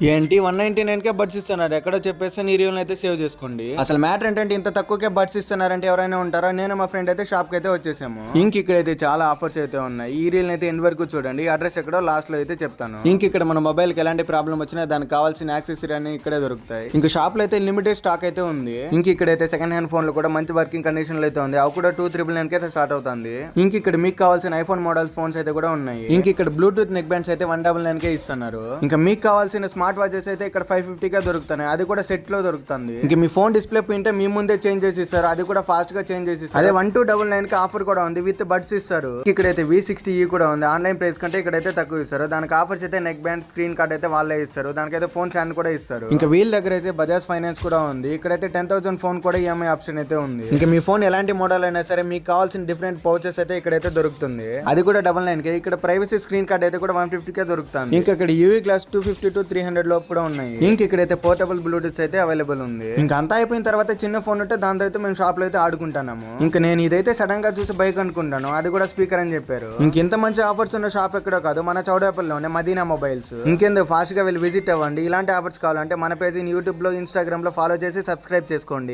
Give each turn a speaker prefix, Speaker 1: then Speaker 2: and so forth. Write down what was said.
Speaker 1: ఏంటి 199కే బడ్స్ ఇస్తున్నారు ఎక్కడో చెప్పేసి ఈ రీల్ అయితే సేవ్ చేసుకోండి. అసలు మ్యాటర్ ఏంటంటే ఇంత తక్కువకే బడ్స్ ఇస్తున్నారంటే ఎవరైనా ఉంటారా? నేను మా ఫ్రెండ్ అయితే షాప్ కి అయితే వచ్చేసాము. ఇక్కడైతే చాలా ఆఫర్స్ అయితే ఉన్నాయి. ఈ రీల్ అయితే ఎండ్ వరకు చూడండి. అడ్రస్ ఎక్కడో లాస్ట్ లో అయితే చెప్తాను. ఇక్కడ మన మొబైల్ కి ఎలాంటి ప్రాబ్లం వచ్చినా దానికి కావాల్సిన యాక్సెసరీ అన్ని ఇక్కడే దొరుకుతాయి. షాప్ లో అయితే లిమిటెడ్ స్టాక్ అయితే ఉంది. ఇక్కడైతే సెకండ్ హ్యాండ్ ఫోన్ లో కూడా మంచి వర్కింగ్ కండిషన్ లో అయితే ఉంది. అవి కూడా 299 కి అయితే స్టార్ట్ అవుతుంది. ఇక్కడ మీకు కావాల్సిన ఐఫోన్ మోడల్ ఫోన్స్ అయితే కూడా ఉన్నాయి. ఇక్కడ బ్లూటూత్ నెక్ బ్యాండ్స్ అయితే 199 కే ఇస్తున్నారు. మీకు కావాల్సిన స్మార్ట్ వాచెస్ అయితే ఇక్కడ 550 గా దొరుకుతాయి. అది కూడా సెట్ లో దొరుకుతుంది. మీ ఫోన్ డిస్ప్లే పోయింటే మీ ముందే చేంజ్ చేసి ఇస్తారు. అది కూడా ఫాస్ట్ గా చేంజ్ చేసి ఇస్తారు. అదే 1299 కి ఆఫర్ కూడా ఉంది విత్ బడ్స్ ఇస్తారు. ఇక్కడైతే V60e కూడా ఉంది. ఆన్లైన్ ప్రైస్ కంటే ఇక్కడైతే తక్కువ ఇస్తారు. దానికి ఆఫర్స్ అయితే నెక్ బ్యాండ్ స్క్రీన్ కార్డ్ అయితే వాళ్ళే ఇస్తారు. దానికైతే ఫోన్ స్టాండ్ కూడా ఇస్తారు. వీళ్ళ దగ్గర అయితే బజాజ్ ఫైనాన్స్ కూడా ఉంది. ఇక్కడైతే 10,000 ఫోన్ కూడా ఈఎంఐ ఆప్షన్ అయితే ఉంది. మీ ఫోన్ ఎలాంటి మోడల్ అయినా సరే మీకు కావాల్సిన డిఫరెంట్ పౌచెస్ అయితే ఇక్కడైతే దొరుకుతుంది. అది కూడా 99 కి. ఇక్కడ ప్రైవసీ స్క్రీన్ కార్డ్ అయితే కూడా 150 కే దొరుకుతుంది. ఇక్కడ UV గ్లాస్ 250 to 300 లోపు కూడా ఉన్నాయి. ఇక్కడైతే పోర్టబుల్ బ్లూటూత్ అయితే అవైలబుల్ ఉంది. అంతా అయిపోయిన తర్వాత చిన్న ఫోన్ ఉంటే దాంతో అయితే మేము షాప్ లో అయితే ఆడుకుంటున్నాము. నేను ఇదైతే సడన్ గా చూసి బైక్ అనుకుంటాను. అది కూడా స్పీకర్ అని చెప్పారు. ఇంత మంచి ఆఫర్స్ ఉన్న షాప్ ఎక్కడో కాదు, మన చౌడేపల్లిలోనే మదీనా మొబైల్స్. ఇంకెందుకు ఫాస్ట్ గా వెళ్ళి విజిట్ అవ్వండి. ఇలాంటి ఆఫర్స్ కావాలంటే మన పేజీని యూట్యూబ్ లో, ఇన్స్టాగ్రామ్ లో ఫాలో చేసి సబ్స్క్రైబ్ చేసుకోండి.